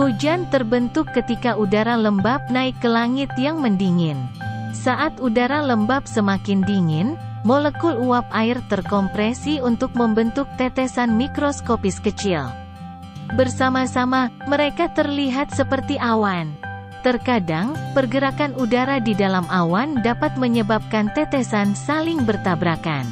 Hujan terbentuk ketika udara lembab naik ke langit yang mendingin. Saat udara lembab semakin dingin, molekul uap air terkompresi untuk membentuk tetesan mikroskopis kecil. Bersama-sama, mereka terlihat seperti awan. Terkadang, pergerakan udara di dalam awan dapat menyebabkan tetesan saling bertabrakan.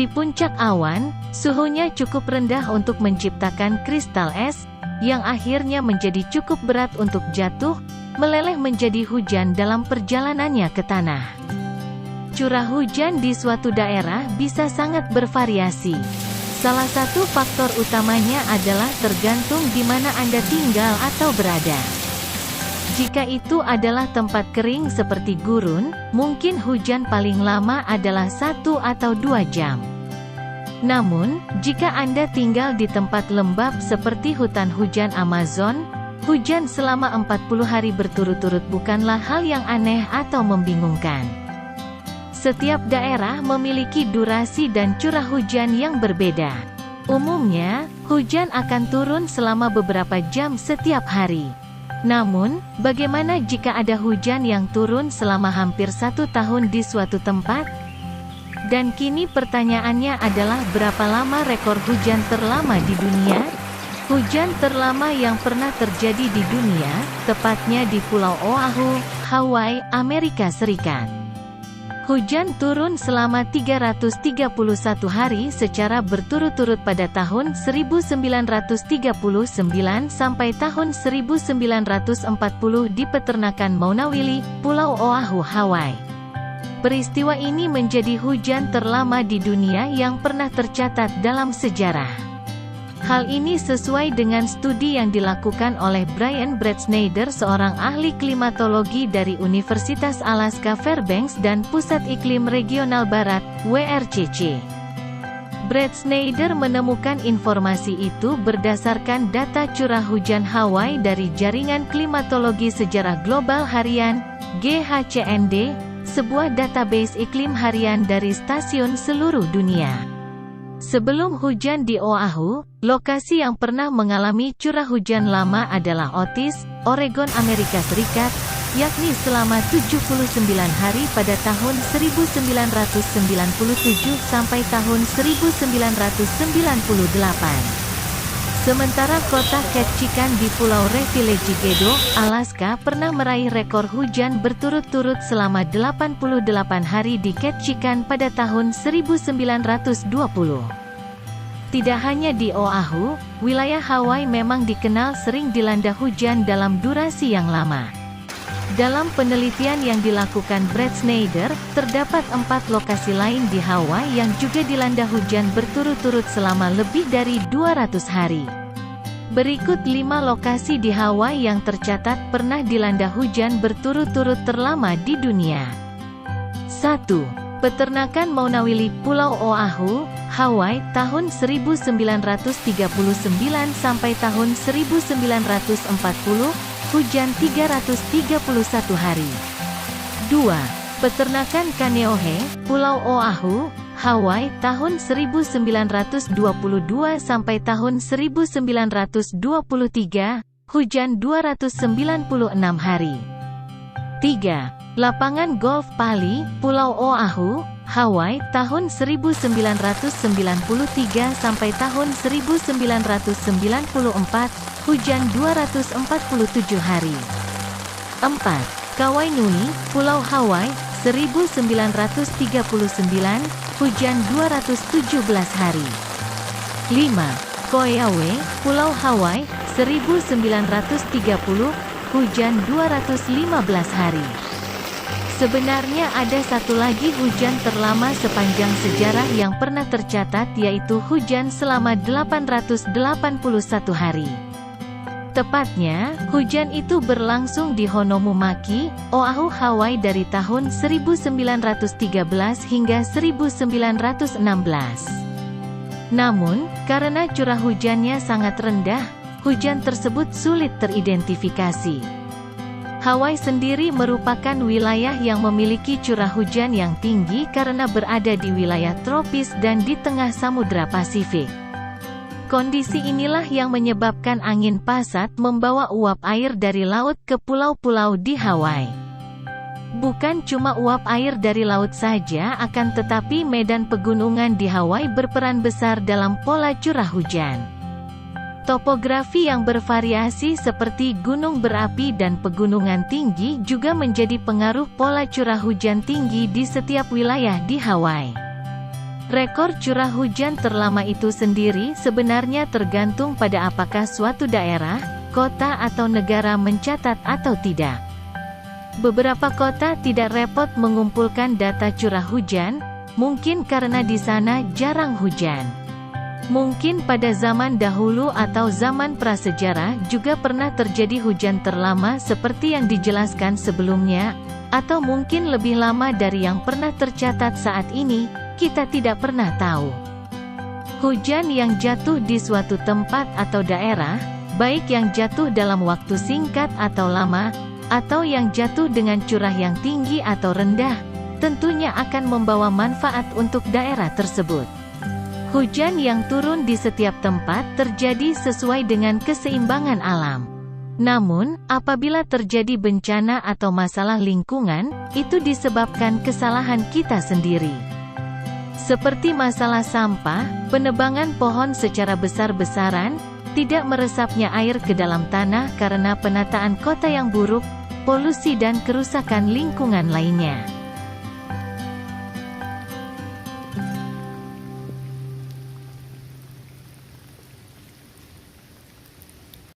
Di puncak awan, suhunya cukup rendah untuk menciptakan kristal es, yang akhirnya menjadi cukup berat untuk jatuh, meleleh menjadi hujan dalam perjalanannya ke tanah. Curah hujan di suatu daerah bisa sangat bervariasi. Salah satu faktor utamanya adalah tergantung di mana Anda tinggal atau berada. Jika itu adalah tempat kering seperti gurun, mungkin hujan paling lama adalah 1 atau 2 jam. Namun, jika Anda tinggal di tempat lembab seperti hutan hujan Amazon, hujan selama 40 hari berturut-turut bukanlah hal yang aneh atau membingungkan. Setiap daerah memiliki durasi dan curah hujan yang berbeda. Umumnya, hujan akan turun selama beberapa jam setiap hari. Namun, bagaimana jika ada hujan yang turun selama hampir 1 tahun di suatu tempat? Dan kini pertanyaannya adalah berapa lama rekor hujan terlama di dunia? Hujan terlama yang pernah terjadi di dunia, tepatnya di Pulau Oahu, Hawaii, Amerika Serikat. Hujan turun selama 331 hari secara berturut-turut pada tahun 1939 sampai tahun 1940 di peternakan Maunawili, Pulau Oahu, Hawaii. Peristiwa ini menjadi hujan terlama di dunia yang pernah tercatat dalam sejarah. Hal ini sesuai dengan studi yang dilakukan oleh Brian Bretschneider, seorang ahli klimatologi dari Universitas Alaska Fairbanks dan Pusat Iklim Regional Barat, WRCC. Bretschneider menemukan informasi itu berdasarkan data curah hujan Hawaii dari Jaringan Klimatologi Sejarah Global Harian, GHCND, sebuah database iklim harian dari stasiun seluruh dunia. Sebelum hujan di Oahu, lokasi yang pernah mengalami curah hujan lama adalah Otis, Oregon, Amerika Serikat, yakni selama 79 hari pada tahun 1997 sampai tahun 1998. Sementara kota Ketchikan di Pulau Revillagigedo, Alaska pernah meraih rekor hujan berturut-turut selama 88 hari di Ketchikan pada tahun 1920. Tidak hanya di Oahu, wilayah Hawaii memang dikenal sering dilanda hujan dalam durasi yang lama. Dalam penelitian yang dilakukan Bretschneider, terdapat 4 lokasi lain di Hawaii yang juga dilanda hujan berturut-turut selama lebih dari 200 hari. Berikut 5 lokasi di Hawaii yang tercatat pernah dilanda hujan berturut-turut terlama di dunia. 1. Peternakan Maunawili, Pulau Oahu, Hawaii, tahun 1939 sampai tahun 1940, hujan 331 hari. 2. Peternakan Kaneohe, Pulau Oahu, Hawaii, tahun 1922 sampai tahun 1923, hujan 296 hari. 3. Lapangan Golf Pali, Pulau Oahu, Hawaii, tahun 1993 sampai tahun 1994, hujan 247 hari. 4. Kauai Nui, Pulau Hawaii, 1939, hujan 217 hari. 5. Koyawe, Pulau Hawaii, 1930, hujan 215 hari. Sebenarnya ada satu lagi hujan terlama sepanjang sejarah yang pernah tercatat, yaitu hujan selama 881 hari. Tepatnya, hujan itu berlangsung di Honomumaki, Oahu, Hawaii dari tahun 1913 hingga 1916. Namun, karena curah hujannya sangat rendah, hujan tersebut sulit teridentifikasi. Hawaii sendiri merupakan wilayah yang memiliki curah hujan yang tinggi karena berada di wilayah tropis dan di tengah Samudra Pasifik. Kondisi inilah yang menyebabkan angin Passat membawa uap air dari laut ke pulau-pulau di Hawaii. Bukan cuma uap air dari laut saja, akan tetapi medan pegunungan di Hawaii berperan besar dalam pola curah hujan. Topografi yang bervariasi seperti gunung berapi dan pegunungan tinggi juga menjadi pengaruh pola curah hujan tinggi di setiap wilayah di Hawaii. Rekor curah hujan terlama itu sendiri sebenarnya tergantung pada apakah suatu daerah, kota atau negara mencatat atau tidak. Beberapa kota tidak repot mengumpulkan data curah hujan, mungkin karena di sana jarang hujan. Mungkin pada zaman dahulu atau zaman prasejarah juga pernah terjadi hujan terlama seperti yang dijelaskan sebelumnya, atau mungkin lebih lama dari yang pernah tercatat saat ini. Kita tidak pernah tahu. Hujan yang jatuh di suatu tempat atau daerah, baik yang jatuh dalam waktu singkat atau lama, atau yang jatuh dengan curah yang tinggi atau rendah, tentunya akan membawa manfaat untuk daerah tersebut. Hujan yang turun di setiap tempat terjadi sesuai dengan keseimbangan alam. Namun, apabila terjadi bencana atau masalah lingkungan, itu disebabkan kesalahan kita sendiri. Seperti masalah sampah, penebangan pohon secara besar-besaran, tidak meresapnya air ke dalam tanah karena penataan kota yang buruk, polusi dan kerusakan lingkungan lainnya.